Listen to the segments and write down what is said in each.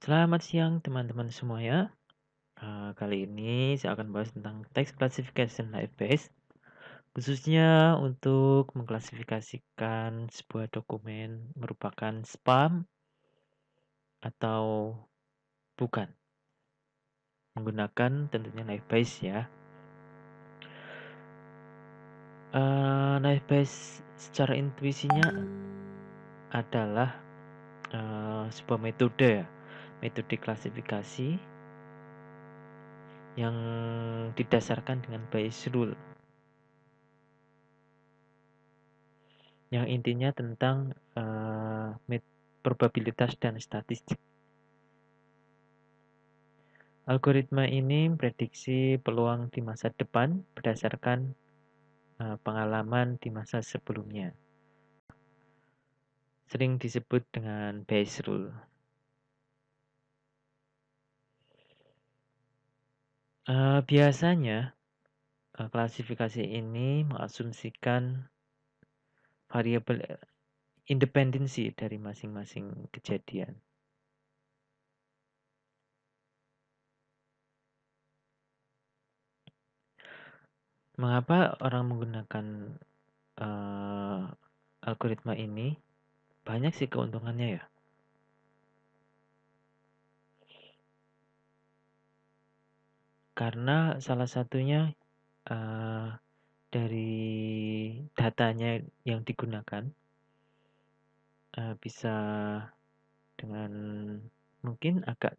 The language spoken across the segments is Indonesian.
Selamat siang teman-teman semuanya. Kali ini saya akan bahas tentang text classification typeface, khususnya untuk mengklasifikasikan sebuah dokumen merupakan spam atau bukan, menggunakan tentunya typeface ya. Typeface secara intuisinya adalah sebuah metode ya, metode klasifikasi yang didasarkan dengan Bayes rule, yang intinya tentang probabilitas dan statistik. Algoritma ini memprediksi peluang di masa depan berdasarkan pengalaman di masa sebelumnya. Sering disebut dengan Bayes rule. Biasanya klasifikasi ini mengasumsikan variabel independensi dari masing-masing kejadian. Mengapa orang menggunakan algoritma ini? Banyak sih keuntungannya ya. Karena salah satunya dari datanya yang digunakan bisa dengan mungkin agak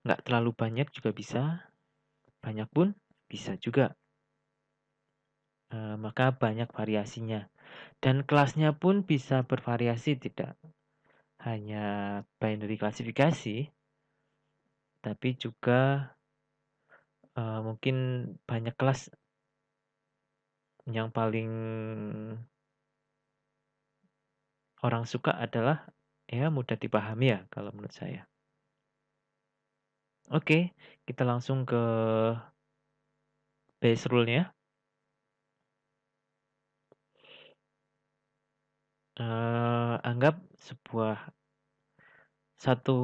nggak terlalu banyak juga bisa, banyak pun bisa juga. Maka banyak variasinya. Dan kelasnya pun bisa bervariasi, tidak hanya binary klasifikasi, tapi juga mungkin banyak kelas. Yang paling orang suka adalah ya mudah dipahami ya kalau menurut saya. Oke, kita langsung ke base rule-nya. Anggap satu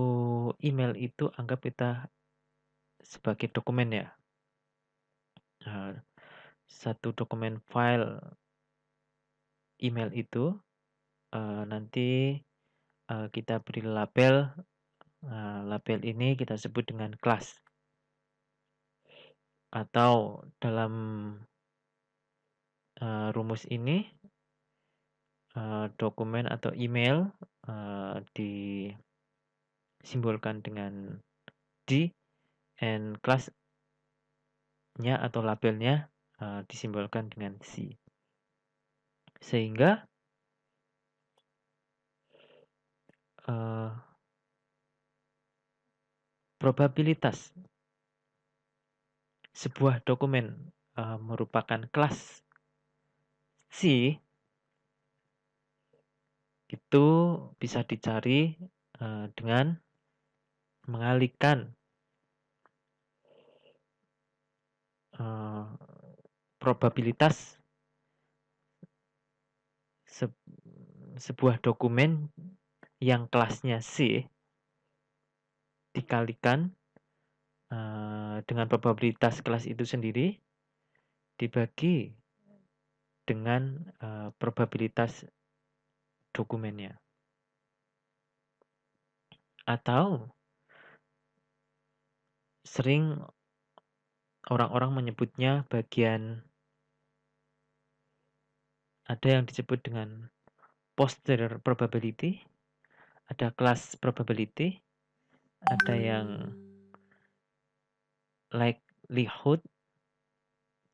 email itu anggap kita sebagai dokumen ya. Satu dokumen file email itu nanti kita beri label. Label ini kita sebut dengan kelas. Atau dalam rumus ini dokumen atau email disimbolkan dengan D, and kelasnya atau labelnya disimbolkan dengan C. Sehingga probabilitas sebuah dokumen merupakan kelas C itu bisa dicari dengan mengalihkan probabilitas sebuah dokumen yang kelasnya C dikalikan dengan probabilitas kelas itu sendiri dibagi dengan probabilitas dokumennya. Atau sering orang-orang menyebutnya ada yang disebut dengan posterior probability, ada class probability, ada yang likelihood,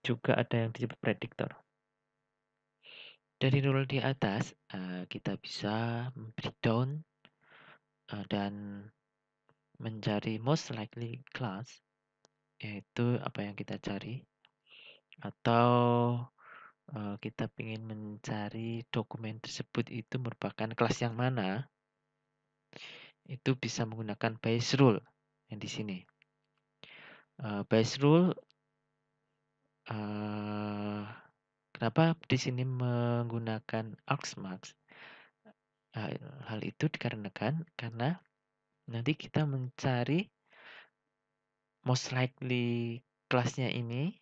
juga ada yang disebut predictor. Dari rule di atas kita bisa breakdown dan mencari most likely class, yaitu apa yang kita cari, atau kita ingin mencari dokumen tersebut itu merupakan kelas yang mana, itu bisa menggunakan Bayes rule yang di sini. Bayes rule kenapa di sini menggunakan Argmax? Hal itu dikarenakan karena Nanti kita mencari most likely kelasnya ini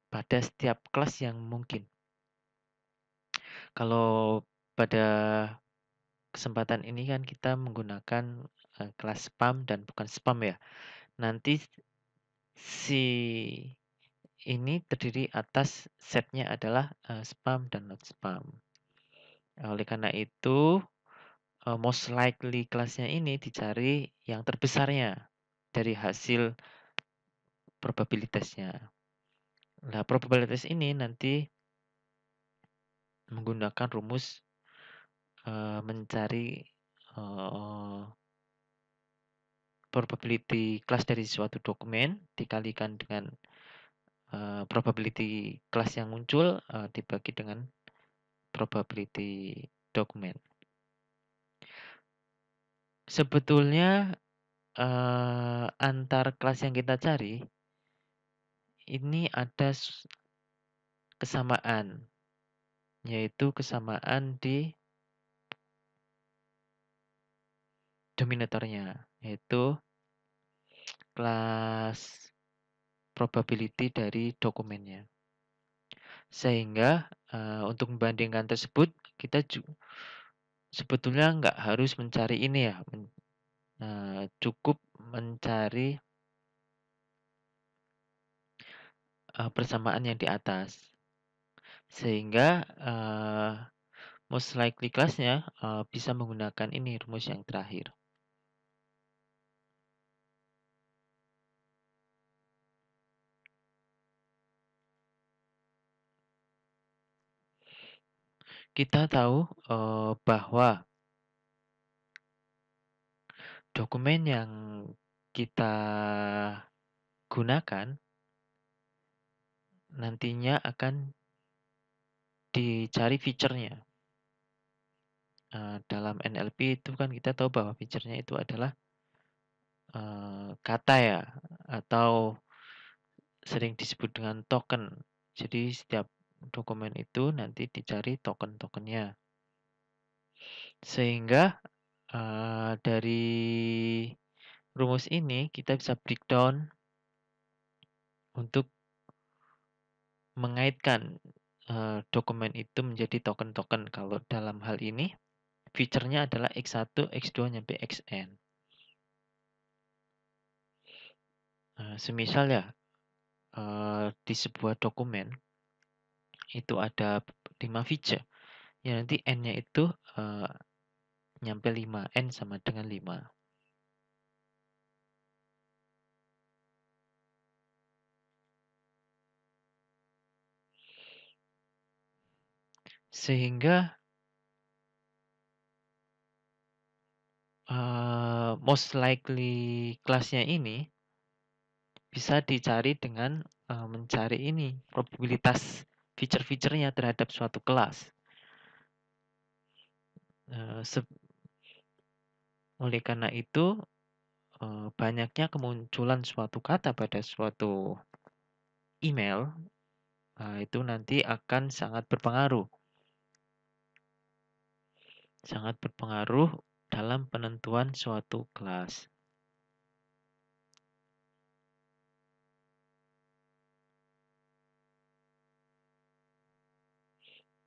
pada setiap kelas yang mungkin. Kalau pada kesempatan ini kan kita menggunakan kelas spam dan bukan spam ya. Nanti si ini terdiri atas setnya adalah spam dan not spam. Oleh karena itu, most likely kelasnya ini dicari yang terbesarnya dari hasil probabilitasnya. Nah, probabilitas ini nanti menggunakan rumus mencari probability kelas dari suatu dokumen dikalikan dengan probability kelas yang muncul dibagi dengan probability dokumen. Sebetulnya antar kelas yang kita cari ini ada kesamaan, yaitu kesamaan di dominatornya, yaitu kelas probability dari dokumennya. Sehingga untuk membandingkan tersebut, kita sebetulnya nggak harus mencari ini ya, cukup mencari persamaan yang di atas. Sehingga most likely kelasnya bisa menggunakan ini rumus yang terakhir. Kita tahu bahwa dokumen yang kita gunakan nantinya akan dicari fiturnya. Dalam NLP itu kan kita tahu bahwa fiturnya itu adalah kata ya, atau sering disebut dengan token. Jadi setiap dokumen itu nanti dicari token-tokennya. Sehingga dari rumus ini kita bisa breakdown untuk mengaitkan dokumen itu menjadi token-token. Kalau dalam hal ini, fiturnya adalah X1, X2, sampai Xn. Semisal ya, di sebuah dokumen, itu ada 5 feature. Ya nanti N-nya itu nyampe 5. N sama dengan 5. Sehingga most likely kelasnya ini bisa dicari dengan mencari ini probabilitas fitur-fiturnya terhadap suatu kelas. Oleh karena itu banyaknya kemunculan suatu kata pada suatu email itu nanti akan sangat berpengaruh dalam penentuan suatu kelas.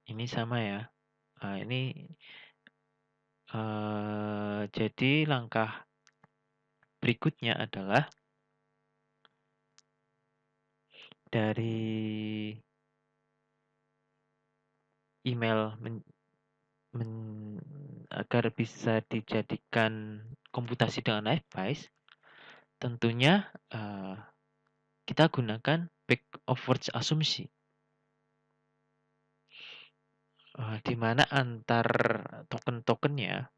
Ini sama ya. Ini jadi langkah berikutnya adalah dari email agar bisa dijadikan komputasi dengan iFiles, tentunya kita gunakan back of words asumsi. Di mana antar token-tokennya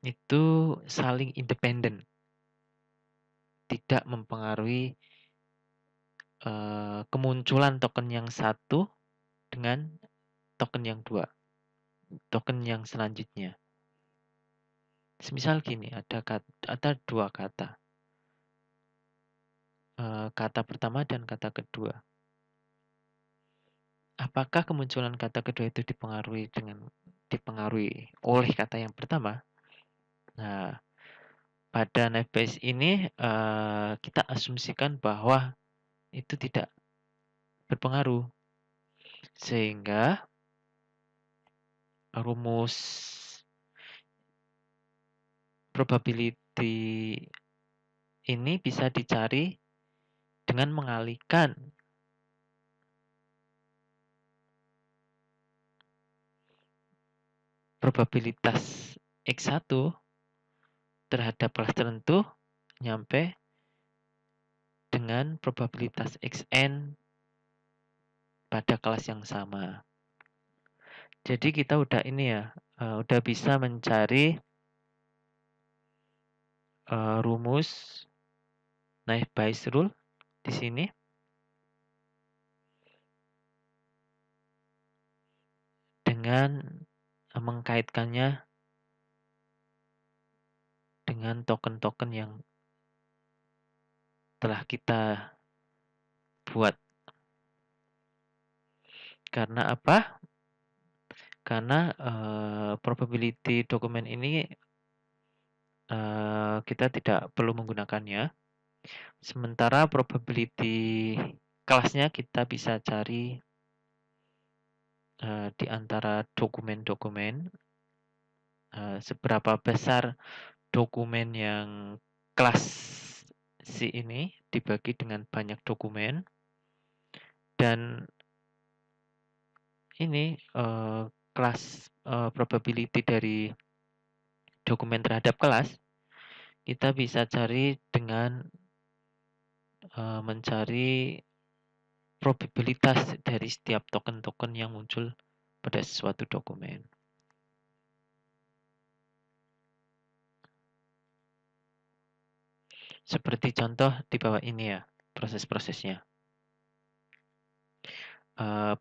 itu saling independen, tidak mempengaruhi kemunculan token yang satu dengan token yang dua, token yang selanjutnya. Semisal gini, ada dua kata, kata pertama dan kata kedua. Apakah kemunculan kata kedua itu dipengaruhi oleh kata yang pertama? Nah, pada Naive ini kita asumsikan bahwa itu tidak berpengaruh, sehingga rumus probability ini bisa dicari dengan mengalihkan probabilitas X1 terhadap kelas tertentu nyampe dengan probabilitas Xn pada kelas yang sama. Jadi kita udah ini ya, udah bisa mencari rumus naive Bayes rule di sini dengan mengkaitkannya dengan token-token yang telah kita buat. Karena apa? Karena probability dokumen ini kita tidak perlu menggunakannya. Sementara probability kelasnya kita bisa cari di antara dokumen-dokumen. Seberapa besar dokumen yang kelas C ini dibagi dengan banyak dokumen. Dan ini kelas probability dari dokumen terhadap kelas kita bisa cari dengan mencari probabilitas dari setiap token-token yang muncul pada suatu dokumen. Seperti contoh di bawah ini ya, proses-prosesnya.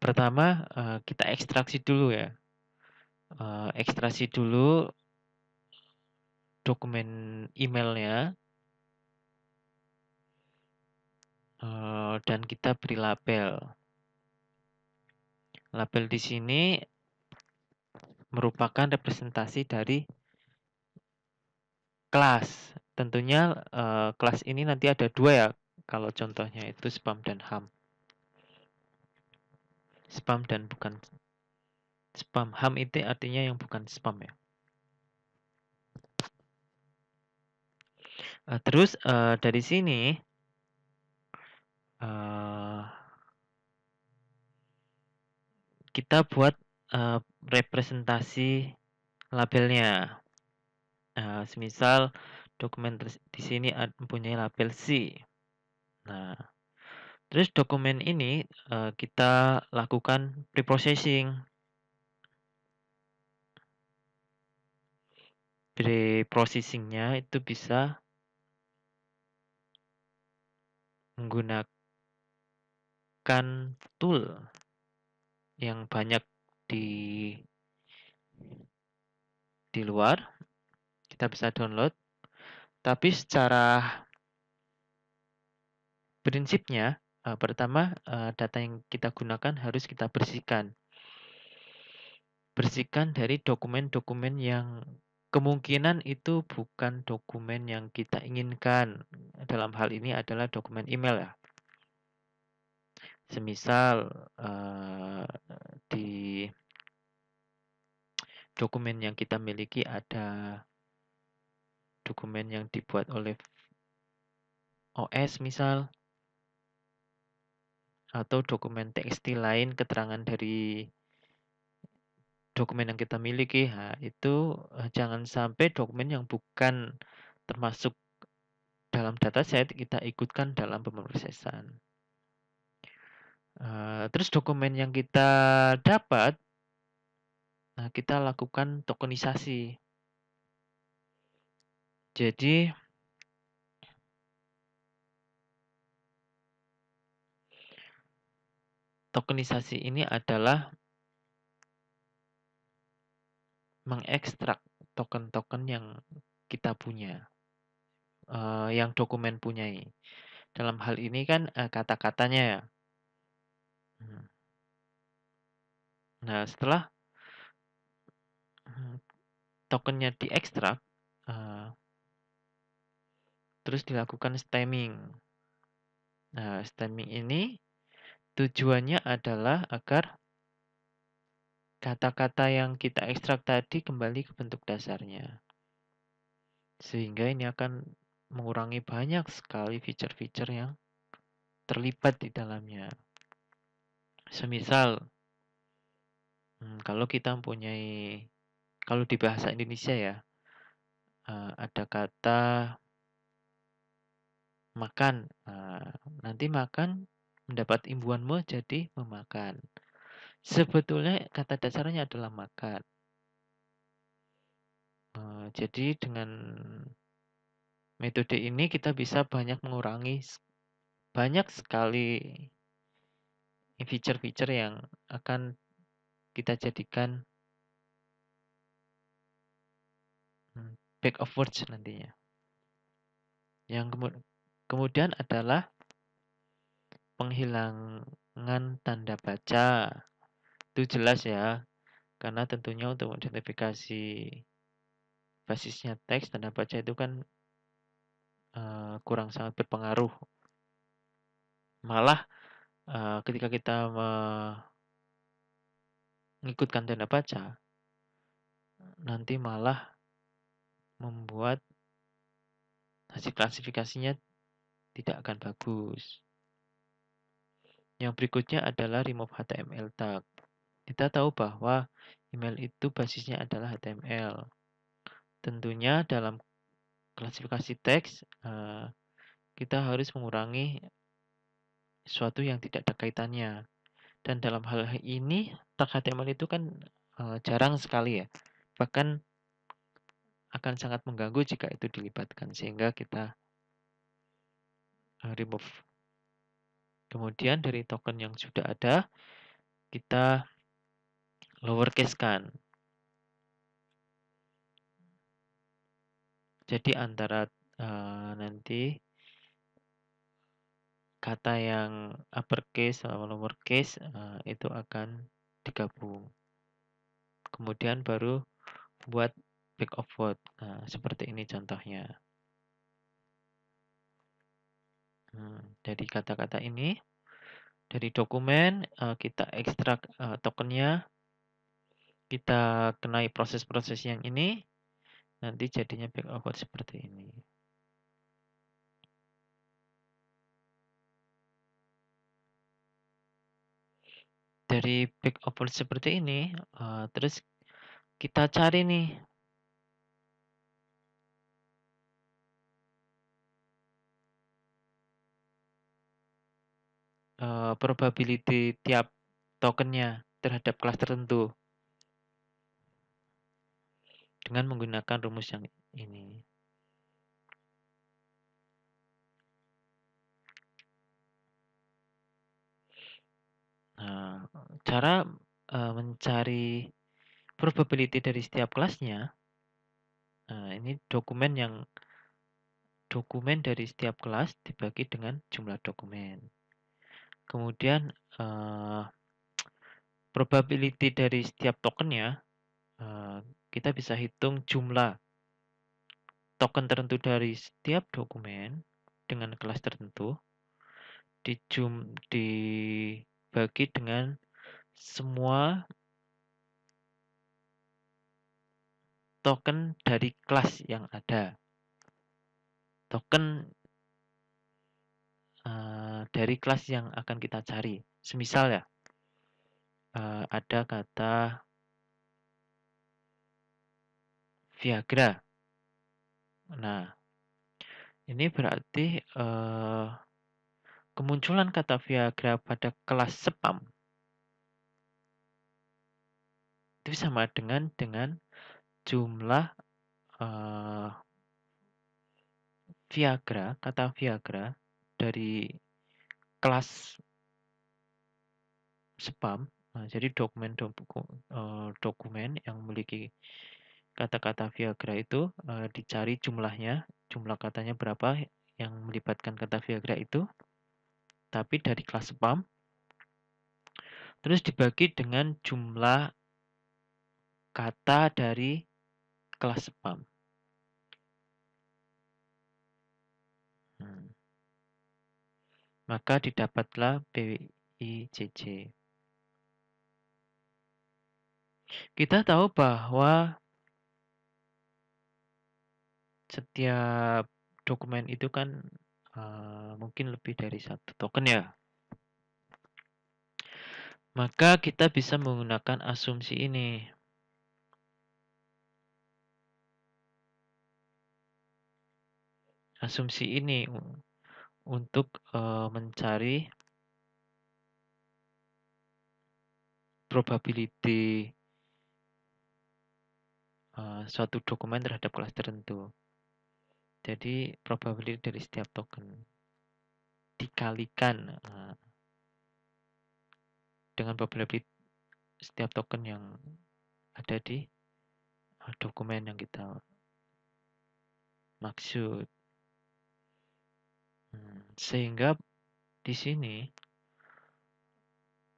Pertama, kita ekstraksi dulu ya. Ekstraksi dulu dokumen emailnya. Dan kita beri label. Label di sini merupakan representasi dari kelas. Tentunya kelas ini nanti ada dua ya. Kalau contohnya itu spam dan ham. Spam dan bukan spam. Ham itu artinya yang bukan spam ya. Terus dari sini kita buat representasi labelnya. Semisal dokumen di sini mempunyai label C. Nah, terus dokumen ini kita lakukan preprocessing. Preprocessingnya itu bisa menggunakan tool yang banyak di luar. Kita bisa download. Tapi secara prinsipnya, pertama data yang kita gunakan harus kita bersihkan. Bersihkan dari dokumen-dokumen yang kemungkinan itu bukan dokumen yang kita inginkan. Dalam hal ini adalah dokumen email ya. Semisal di dokumen yang kita miliki ada dokumen yang dibuat oleh OS misal, atau dokumen TXT lain keterangan dari dokumen yang kita miliki. Nah, itu jangan sampai dokumen yang bukan termasuk dalam dataset kita ikutkan dalam pemrosesan. Terus dokumen yang kita dapat, nah kita lakukan tokenisasi. Jadi tokenisasi ini adalah mengekstrak token-token yang kita punya, yang dokumen punyai. Dalam hal ini kan kata-katanya ya. Nah, setelah tokennya diekstrak, terus dilakukan stemming. Nah, stemming ini tujuannya adalah agar kata-kata yang kita ekstrak tadi kembali ke bentuk dasarnya. Sehingga ini akan mengurangi banyak sekali feature-feature yang terlibat di dalamnya. Semisal, kalau kita mempunyai, kalau di bahasa Indonesia ya, ada kata makan. Nanti makan mendapat imbuhanmu jadi memakan. Sebetulnya kata dasarnya adalah makan. Jadi dengan metode ini kita bisa mengurangi banyak sekali feature-feature yang akan kita jadikan back of words nantinya. Yang kemudian adalah penghilangan tanda baca. Itu jelas ya, karena tentunya untuk identifikasi basisnya teks, tanda baca itu kan kurang sangat berpengaruh. Malah ketika kita mengikutkan tanda baca, nanti malah membuat hasil klasifikasinya tidak akan bagus. Yang berikutnya adalah remove HTML tag. Kita tahu bahwa email itu basisnya adalah HTML. Tentunya dalam klasifikasi teks, kita harus mengurangi sesuatu yang tidak ada kaitannya. Dan dalam hal ini, tag HTML itu kan jarang sekali ya. Bahkan akan sangat mengganggu jika itu dilibatkan. Sehingga kita remove. Kemudian dari token yang sudah ada, kita lowercase kan. Jadi antara nanti kata yang uppercase atau lowercase itu akan digabung. Kemudian baru buat back of word. Nah, seperti ini contohnya. Dari kata-kata ini, dari dokumen kita ekstrak tokennya, kita kenai proses-proses yang ini, nanti jadinya back of word seperti ini. Dari back of word seperti ini, terus kita cari nih probability tiap tokennya terhadap kelas tertentu dengan menggunakan rumus yang ini. Nah, cara mencari probability dari setiap kelasnya, ini dokumen dari setiap kelas dibagi dengan jumlah dokumen. Kemudian probability dari setiap tokennya, kita bisa hitung jumlah token tertentu dari setiap dokumen dengan kelas tertentu dibagi dengan semua token dari kelas yang ada. Token dari kelas yang akan kita cari. Semisal ya, ada kata Viagra. Nah, ini berarti kemunculan kata Viagra pada kelas spam itu sama dengan jumlah Viagra, kata Viagra dari kelas spam. Nah, jadi dokumen yang memiliki kata-kata Viagra itu dicari jumlahnya, jumlah katanya berapa yang melibatkan kata Viagra itu, tapi dari kelas spam, terus dibagi dengan jumlah kata dari kelas spam. maka didapatlah PWI-JJ. Kita tahu bahwa setiap dokumen itu kan mungkin lebih dari satu token ya. Maka kita bisa menggunakan asumsi ini. Asumsi ini untuk mencari probability suatu dokumen terhadap kelas tertentu. Jadi probability dari setiap token dikalikan dengan probability setiap token yang ada di dokumen yang kita maksud. Sehingga di sini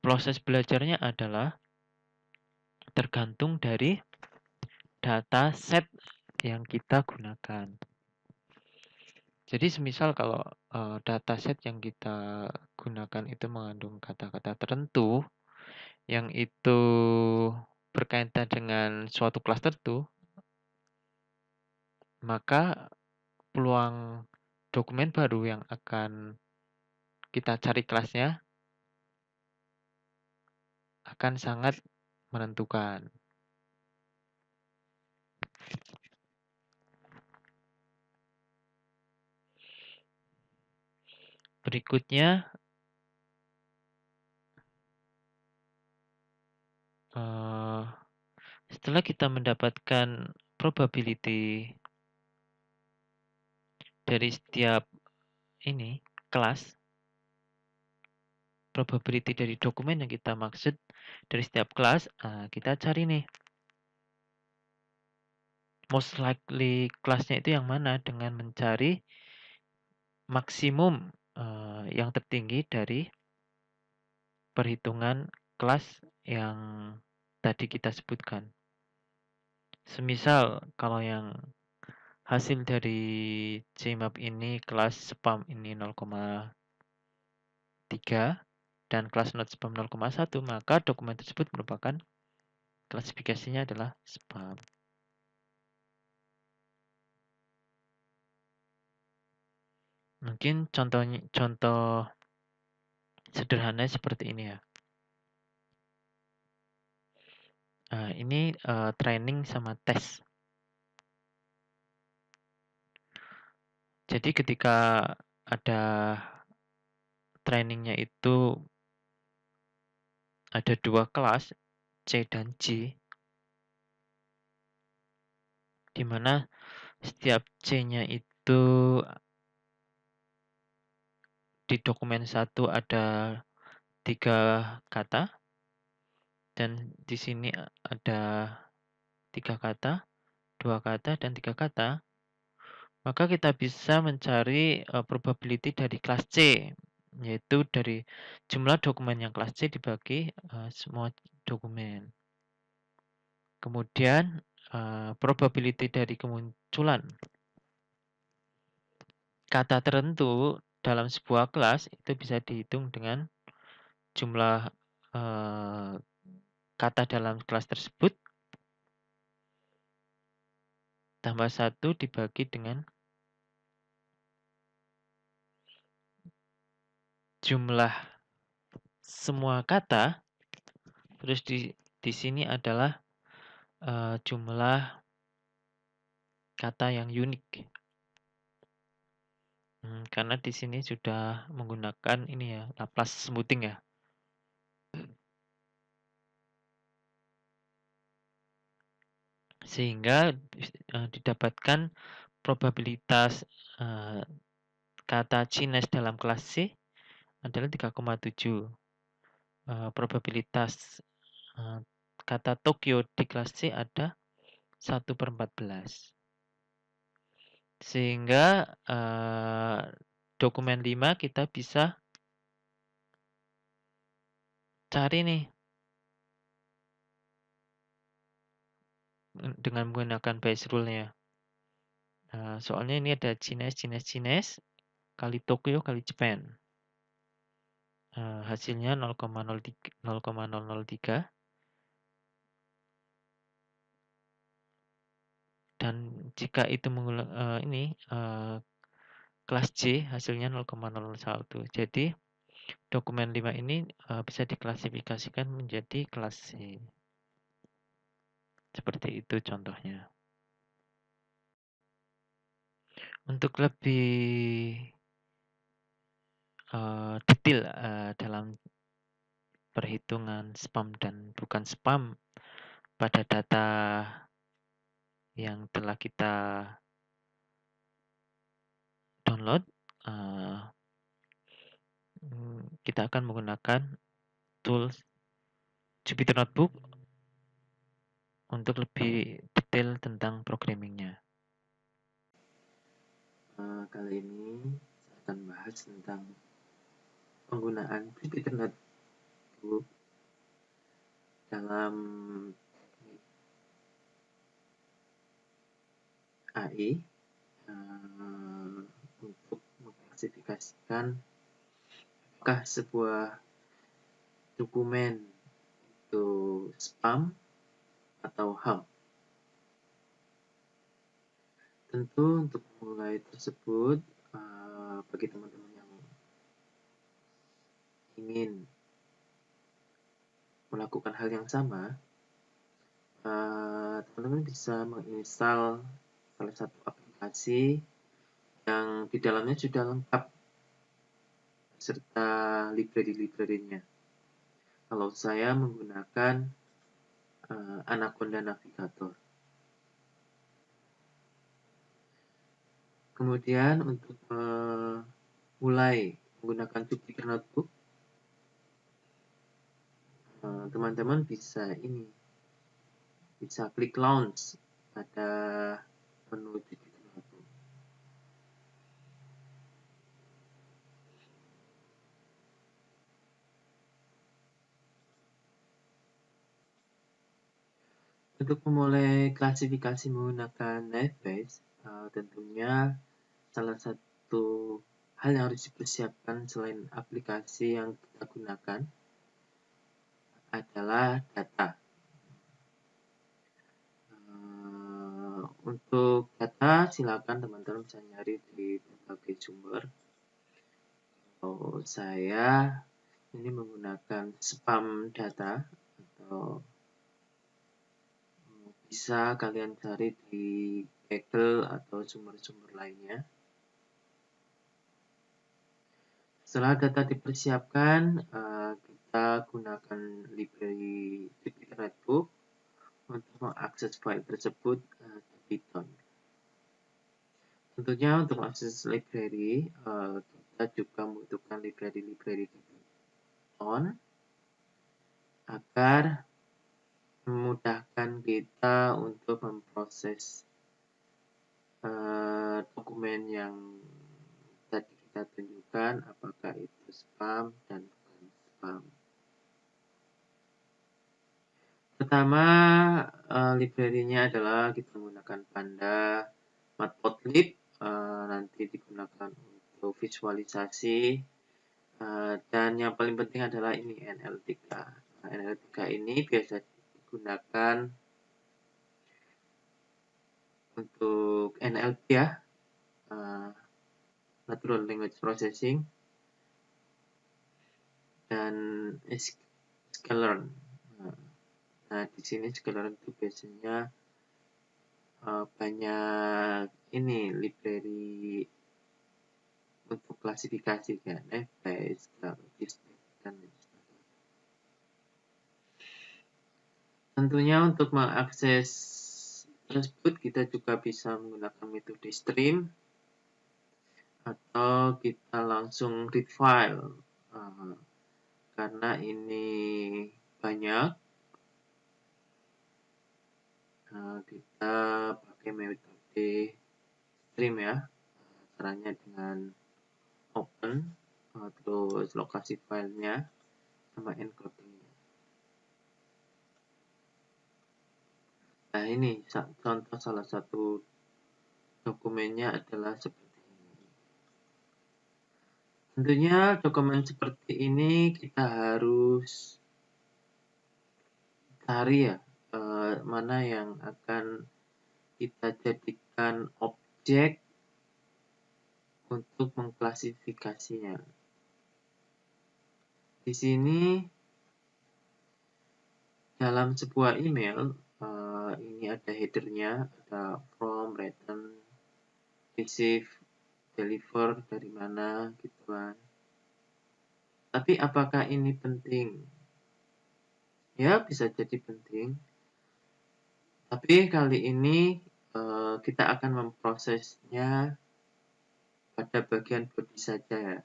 proses belajarnya adalah tergantung dari data set yang kita gunakan. Jadi semisal kalau dataset yang kita gunakan itu mengandung kata-kata tertentu yang itu berkaitan dengan suatu kelas tertentu, maka peluang dokumen baru yang akan kita cari kelasnya akan sangat menentukan. Berikutnya setelah kita mendapatkan probability dari setiap ini kelas, probability dari dokumen yang kita maksud dari setiap kelas, kita cari nih most likely kelasnya itu yang mana dengan mencari maksimum yang tertinggi dari perhitungan kelas yang tadi kita sebutkan. Semisal kalau yang hasil dari CMAP ini kelas spam ini 0,3 dan kelas not spam 0,1, maka dokumen tersebut merupakan klasifikasinya adalah spam. Mungkin contoh sederhana seperti ini ya. Ini training sama tes. Jadi ketika ada trainingnya itu ada dua kelas, C dan J, di mana setiap C-nya itu di dokumen 1 ada 3 kata, dan di sini ada 3 kata, 2 kata, dan 3 kata, maka kita bisa mencari probability dari kelas C, yaitu dari jumlah dokumen yang kelas C dibagi semua dokumen. Kemudian probability dari kemunculan kata tertentu dalam sebuah kelas itu bisa dihitung dengan jumlah kata dalam kelas tersebut tambah 1 dibagi dengan jumlah semua kata, terus di sini adalah jumlah kata yang unik. Karena di sini sudah menggunakan ini ya, Laplace smoothing ya. Sehingga didapatkan probabilitas kata Chinese dalam kelas C adalah 3,7. Probabilitas kata Tokyo di kelas C ada 1/14. Sehingga dokumen 5 kita bisa cari nih dengan menggunakan Bayes rule-nya. Soalnya ini ada Chinese kali Tokyo kali Japan. hasilnya 0,003 dan jika itu mengulang kelas C hasilnya 0,01. Jadi dokumen 5 ini bisa diklasifikasikan menjadi kelas C. Seperti itu contohnya. Untuk lebih detail dalam perhitungan spam dan bukan spam pada data yang telah kita download, kita akan menggunakan tools Jupyter Notebook untuk lebih detail tentang programmingnya. Kali ini saya akan bahas tentang penggunaan Jupyter Notebook dalam AI untuk mengklasifikasikan apakah sebuah dokumen itu spam atau ham. Tentu untuk memulai tersebut, bagi teman-teman yang ingin melakukan hal yang sama, teman-teman bisa menginstal salah satu aplikasi yang di dalamnya sudah lengkap serta library-library-nya. Kalau saya menggunakan Anaconda Navigator. Kemudian untuk mulai menggunakan Jupyter Notebook, teman-teman bisa klik launch pada menu Jupyter Notebook. Untuk memulai klasifikasi menggunakan Naive-Bayes, tentunya salah satu hal yang harus dipersiapkan selain aplikasi yang kita gunakan adalah data. Untuk data, silakan teman-teman bisa nyari di berbagai sumber. Kalau saya ini menggunakan spam data atau bisa kalian cari di Kaggle atau sumber-sumber lainnya. Setelah data dipersiapkan, kita gunakan library Jupyter Notebook untuk mengakses file tersebut ke Python. Tentunya untuk mengakses library, kita juga membutuhkan library-library di Python agar memudahkan kita untuk memproses dokumen yang tadi kita tunjukkan, apakah itu spam dan bukan spam. Pertama, library-nya adalah kita menggunakan Panda, Matplotlib, nanti digunakan untuk visualisasi, dan yang paling penting adalah ini NL3. NL3 ini biasa digunakan untuk NLP ya, Natural Language Processing, dan sklearn. Nah, di sini sklearn itu biasanya banyak ini library untuk klasifikasi kan, Naive-Bayes, logistik, dan lain sebagainya. Tentunya untuk mengakses tersebut kita juga bisa menggunakan metode stream atau kita langsung read file, karena ini banyak, kita pakai metode stream ya, caranya dengan open, terus lokasi filenya sama encoding. Nah, ini contoh salah satu dokumennya adalah seperti ini. Tentunya dokumen seperti ini kita harus cari ya, mana yang akan kita jadikan objek untuk mengklasifikasinya. Di sini dalam sebuah email, ini ada header-nya, ada from, return, receive, deliver, dari mana, gitu kan. Tapi apakah ini penting? Ya, bisa jadi penting. Tapi kali ini kita akan memprosesnya pada bagian body saja ya.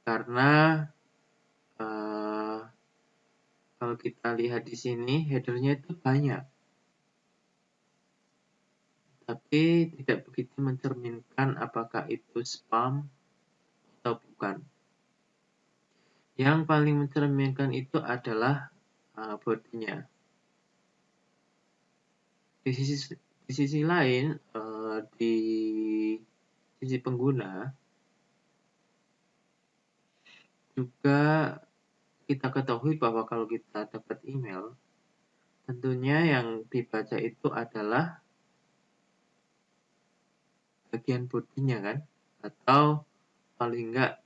Karena kalau kita lihat di sini header-nya itu banyak. Tapi tidak begitu mencerminkan apakah itu spam atau bukan. Yang paling mencerminkan itu adalah body-nya. Di sisi lain, di sisi pengguna juga kita ketahui bahwa kalau kita dapat email, tentunya yang dibaca itu adalah bagian bodinya kan, atau paling enggak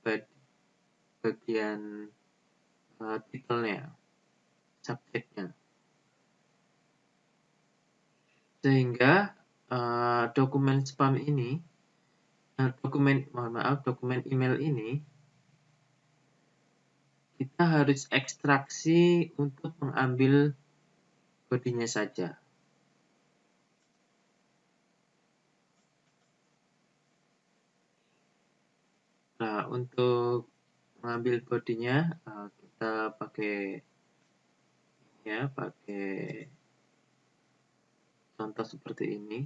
bagian titelnya, subjeknya. Sehingga dokumen spam ini, dokumen email ini kita harus ekstraksi untuk mengambil bodinya saja. Nah, untuk mengambil bodinya kita pakai contoh seperti ini,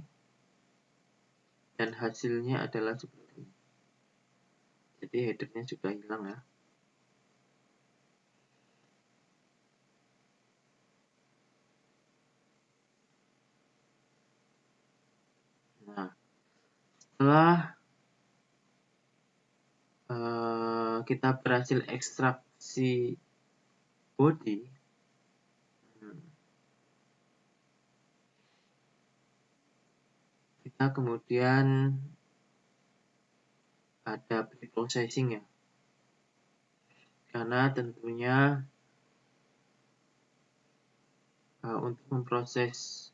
dan hasilnya adalah seperti ini. Jadi headernya juga hilang ya. Nah, setelah kita berhasil ekstraksi body, kita kemudian ada pre-processing ya, karena tentunya untuk memproses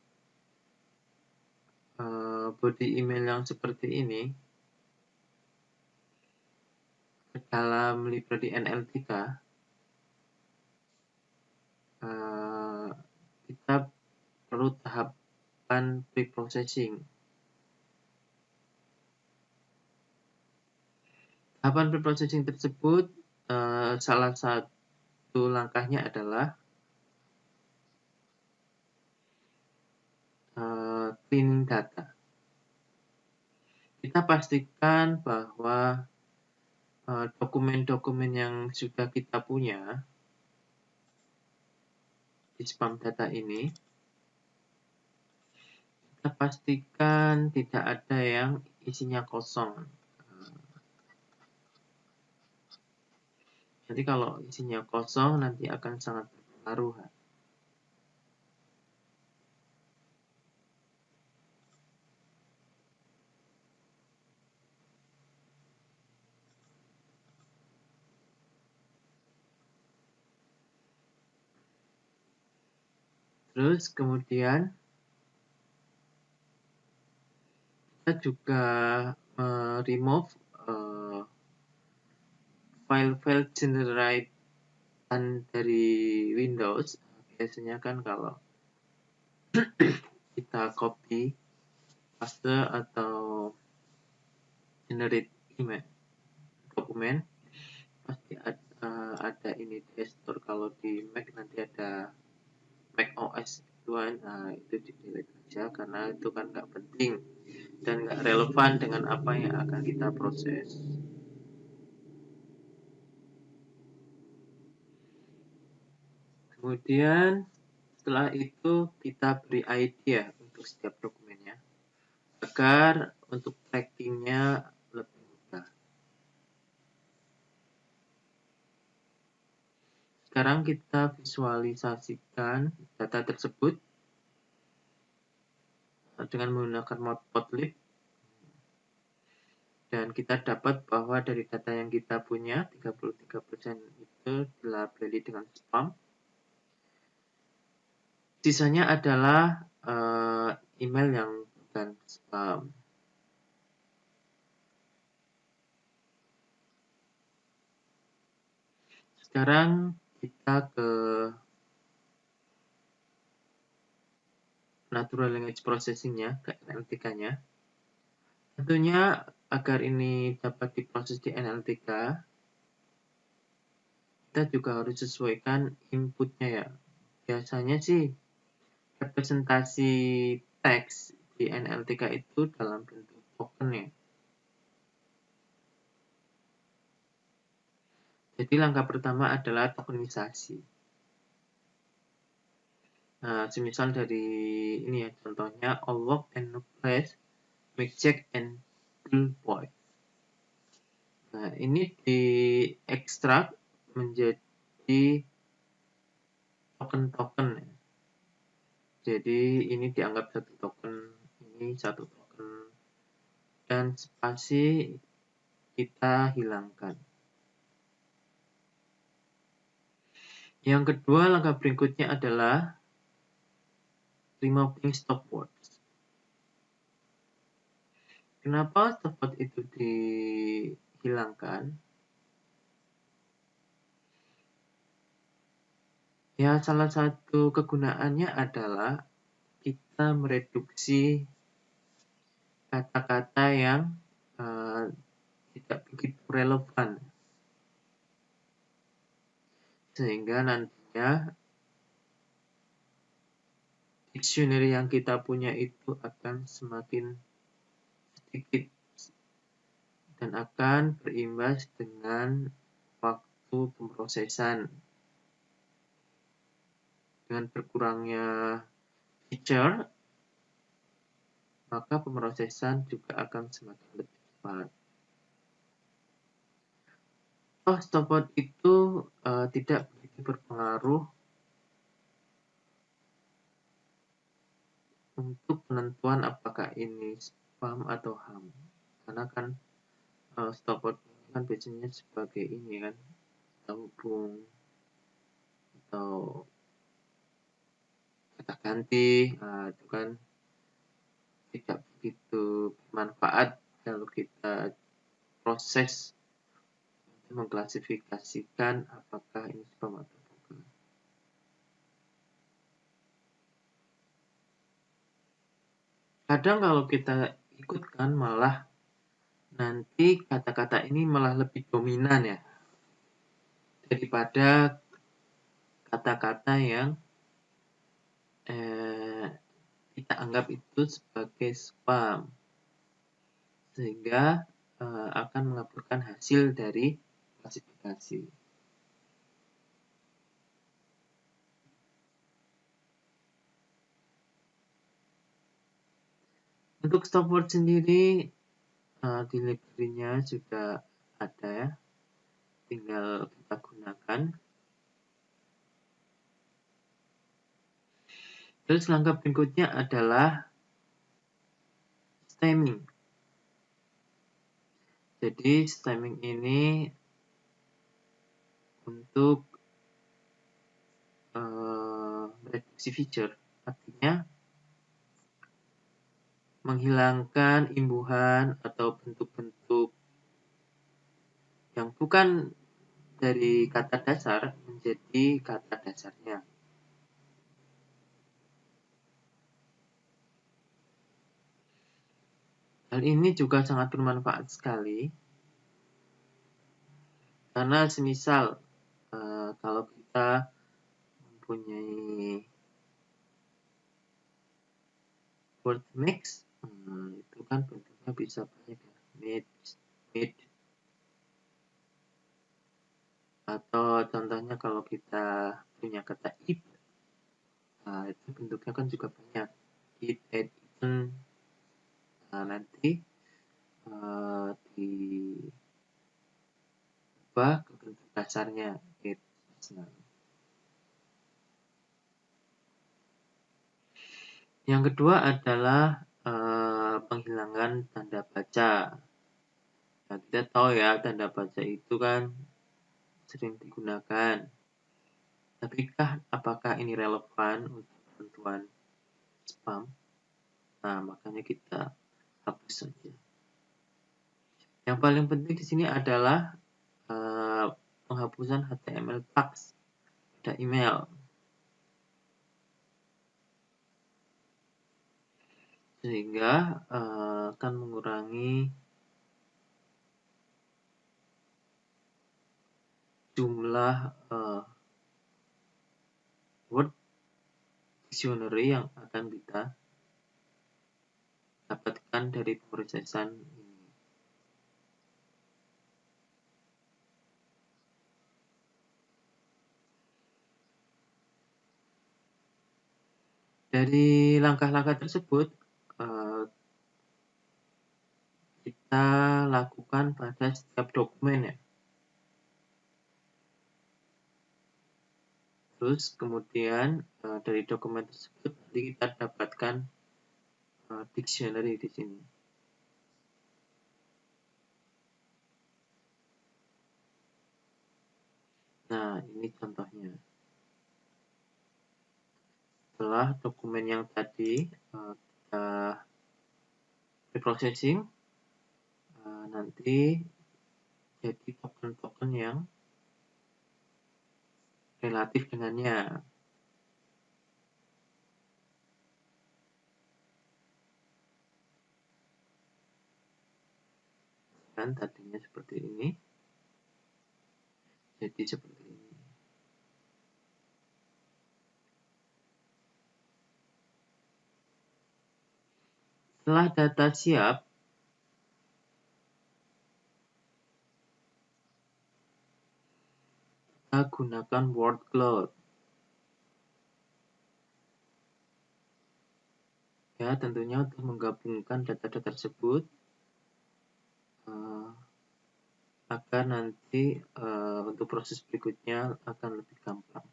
body email yang seperti ini dalam library NL3, kita perlu tahapan pre-processing. Tahapan pre-processing tersebut salah satu langkahnya adalah cleaning data. Kita pastikan bahwa dokumen-dokumen yang sudah kita punya di spam data ini, kita pastikan tidak ada yang isinya kosong. Jadi kalau isinya kosong nanti akan sangat berpengaruh. Terus kemudian kita juga remove file-file generate dari Windows. Biasanya kan kalau kita copy, paste, atau generate email dokumen, pasti ada ini di store. Kalau di Mac nanti ada Mac OS One, itu di delete aja karena itu kan nggak penting dan nggak relevan dengan apa yang akan kita proses. Kemudian setelah itu kita beri ID ya untuk setiap dokumennya, agar untuk trackingnya lebih mudah. sekarang kita visualisasikan data tersebut dengan menggunakan matplotlib, dan kita dapat bahwa dari data yang kita punya 33% itu dilabeli dengan spam. Sisanya adalah email yang bukan spam. Sekarang kita ke natural language processing-nya, ke NLTK-nya. Tentunya agar ini dapat diproses di NLTK, kita juga harus sesuaikan inputnya ya. Biasanya sih representasi teks di NLTK itu dalam bentuk token ya. Jadi langkah pertama adalah tokenisasi. Nah, semisal dari ini ya, contohnya all work and no place, make check and build point. Nah, ini diekstrak menjadi token-token. Jadi ini dianggap satu token, ini satu token, dan spasi kita hilangkan. Yang kedua, langkah berikutnya adalah removing stopwords. Kenapa stopword itu dihilangkan? Ya, salah satu kegunaannya adalah kita mereduksi kata-kata yang tidak begitu relevan. Sehingga nantinya dictionary yang kita punya itu akan semakin sedikit dan akan berimbas dengan waktu pemrosesan. Dengan berkurangnya feature, maka pemrosesan juga akan semakin lebih cepat. Stopword itu tidak begitu berpengaruh untuk penentuan apakah ini spam atau ham, karena kan stopword kan biasanya sebagai ini kan hubung atau kata ganti, itu kan tidak begitu bermanfaat kalau kita proses untuk mengklasifikasikan apakah ini spam atau bukan. Kadang kalau kita ikutkan malah nanti kata-kata ini malah lebih dominan ya daripada kata-kata yang kita anggap itu sebagai spam, sehingga akan melaporkan hasil dari klasifikasi. Untuk stopword sendiri di library-nya juga ada ya, tinggal kita gunakan. Terus langkah berikutnya adalah stemming. Jadi stemming ini untuk reduksi feature, artinya menghilangkan imbuhan atau bentuk-bentuk yang bukan dari kata dasar menjadi kata dasarnya. Hal ini juga sangat bermanfaat sekali karena semisal kalau kita mempunyai word mix, itu kan bentuknya bisa banyak ya, mid, atau contohnya kalau kita punya kata it, itu bentuknya kan juga banyak, it, eaten. Nanti diubah ke bentuk dasarnya it. Yang kedua adalah penghilangan tanda baca. Nah, kita tahu ya, tanda baca itu kan sering digunakan. Tapi apakah ini relevan untuk ketentuan spam? Nah, makanya kita hapus saja. Yang paling penting di sini adalah penghapusan HTML tags pada email. Sehingga akan mengurangi jumlah word dictionary yang akan kita dapatkan dari pemrosesan ini. Dari langkah-langkah tersebut kita lakukan pada setiap dokumen ya. Terus kemudian dari dokumen tersebut nanti kita dapatkan dictionary di sini. Nah, ini contohnya. Setelah dokumen yang tadi kita reprocessing, nanti jadi token-token yang relatif dengannya. Kan tadinya seperti ini, jadi seperti ini. Setelah data siap, kita gunakan word cloud. Ya, tentunya untuk menggabungkan data-data tersebut agar nanti untuk proses berikutnya akan lebih gampang.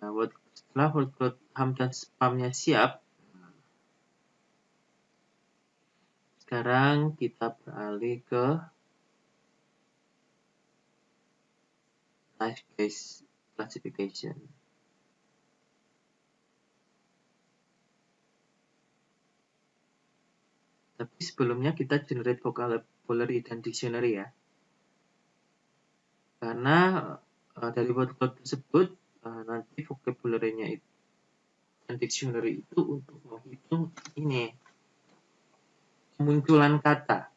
Nah, setelah word cloud ham dan spamnya siap, sekarang kita beralih ke type-based classification. Tapi sebelumnya kita generate vocabulary dan dictionary ya. Karena dari word cloud tersebut nanti vocabulary-nya itu dan dictionary itu untuk menghitung ini kemunculan kata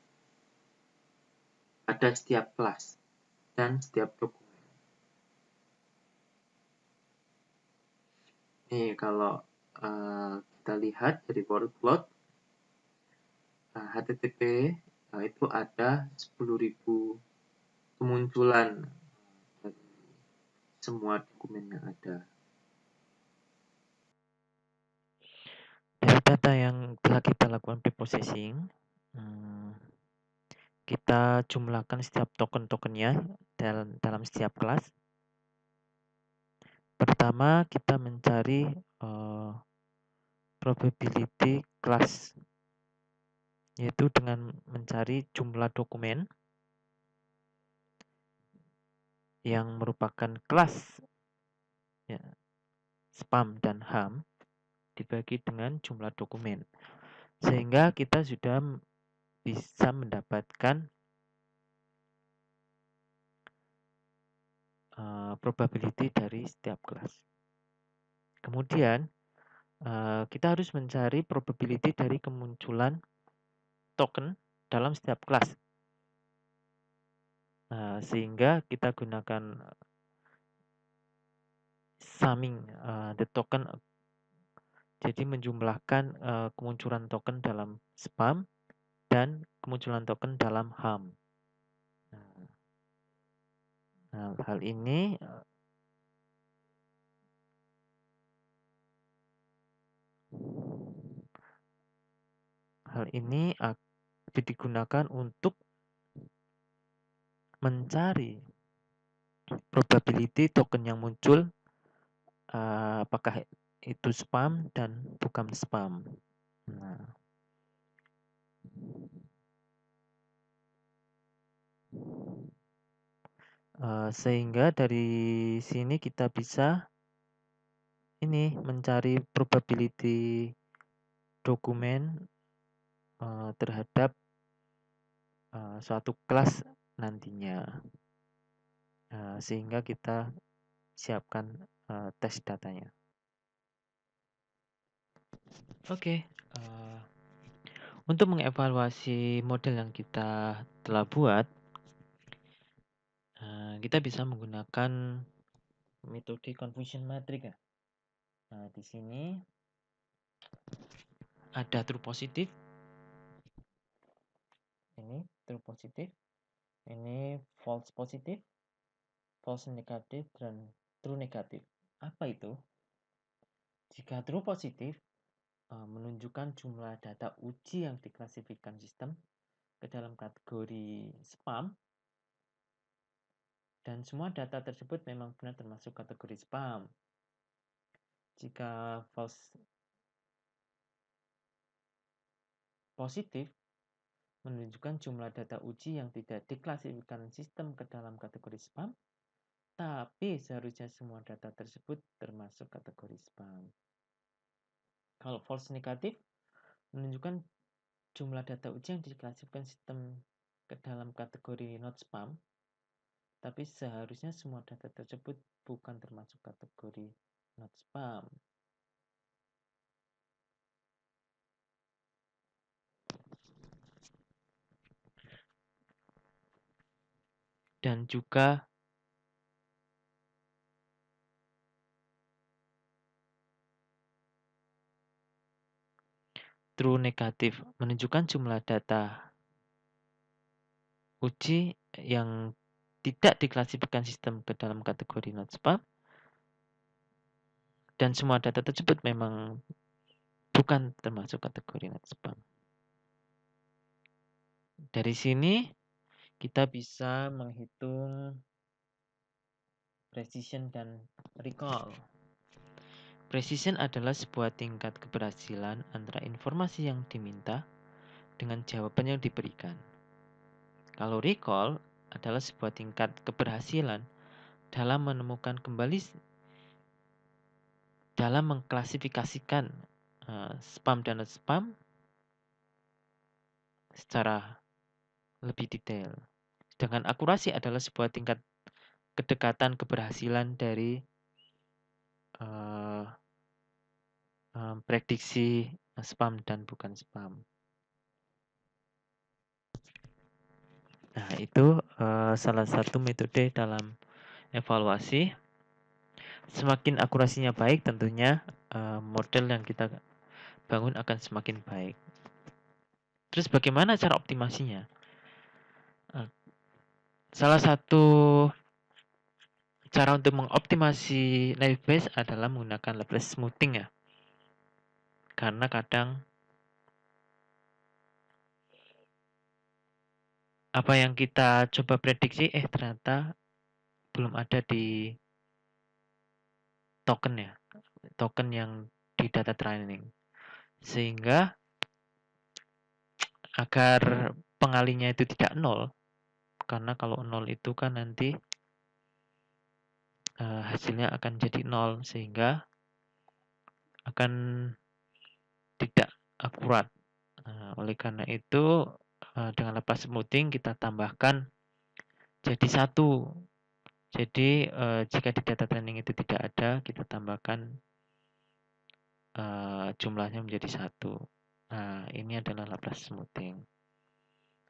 pada setiap kelas dan setiap dokumen. Nih kalau kita lihat dari word cloud HTTP itu ada 10.000 kemunculan dari semua dokumen yang ada. Dari data yang telah kita lakukan preprocessing, kita jumlahkan setiap token-tokennya dalam setiap kelas. Pertama, kita mencari probability class, yaitu dengan mencari jumlah dokumen yang merupakan kelas ya, spam dan ham dibagi dengan jumlah dokumen, sehingga kita sudah bisa mendapatkan probability dari setiap kelas. Kemudian kita harus mencari probability dari kemunculan token dalam setiap kelas, sehingga kita gunakan summing the token, jadi menjumlahkan kemunculan token dalam spam dan kemunculan token dalam ham. Nah, hal ini digunakan untuk mencari probability token yang muncul, apakah itu spam dan bukan spam. Nah, sehingga dari sini kita bisa ini mencari probability dokumen terhadap suatu kelas nantinya, sehingga kita siapkan tes datanya. Oke, untuk mengevaluasi model yang kita telah buat, kita bisa menggunakan metode confusion matrix ya. Nah, di sini ada true positif, ini true positif, ini false positif, false negatif, dan true negatif. Apa itu? Jika true positif menunjukkan jumlah data uji yang diklasifikasikan sistem ke dalam kategori spam, dan semua data tersebut memang benar termasuk kategori spam. Jika false positif menunjukkan jumlah data uji yang tidak diklasifikasikan sistem ke dalam kategori spam, tapi seharusnya semua data tersebut termasuk kategori spam. Kalau false negatif menunjukkan jumlah data uji yang diklasifikasikan sistem ke dalam kategori not spam, tapi seharusnya semua data tersebut bukan termasuk kategori not spam. Dan juga true negatif menunjukkan jumlah data uji yang tidak diklasifikasikan sistem ke dalam kategori not spam, dan semua data tersebut memang bukan termasuk kategori not spam. Dari sini kita bisa menghitung precision dan recall. Precision adalah sebuah tingkat keberhasilan antara informasi yang diminta dengan jawaban yang diberikan. Kalau recall adalah sebuah tingkat keberhasilan dalam menemukan kembali dalam mengklasifikasikan spam dan not spam secara lebih detail. Sedangkan akurasi adalah sebuah tingkat kedekatan keberhasilan dari prediksi spam dan bukan spam. Nah, itu salah satu metode dalam evaluasi. Semakin akurasinya baik, tentunya model yang kita bangun akan semakin baik. Terus bagaimana cara optimasinya? Salah satu cara untuk mengoptimasi naive Bayes adalah menggunakan Laplace smoothing ya. Karena kadang apa yang kita coba prediksi ternyata belum ada di token ya. Token yang di data training. Sehingga agar pengalinya itu tidak nol, karena kalau nol itu kan nanti hasilnya akan jadi nol, sehingga akan tidak akurat. Oleh karena itu dengan Laplace smoothing kita tambahkan jadi satu. Jadi jika di data training itu tidak ada, kita tambahkan jumlahnya menjadi satu. Nah, ini adalah Laplace smoothing.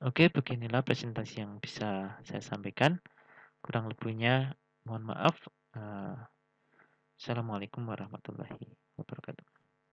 Oke, beginilah presentasi yang bisa saya sampaikan. Kurang lebihnya mohon maaf. Assalamualaikum warahmatullahi wabarakatuh.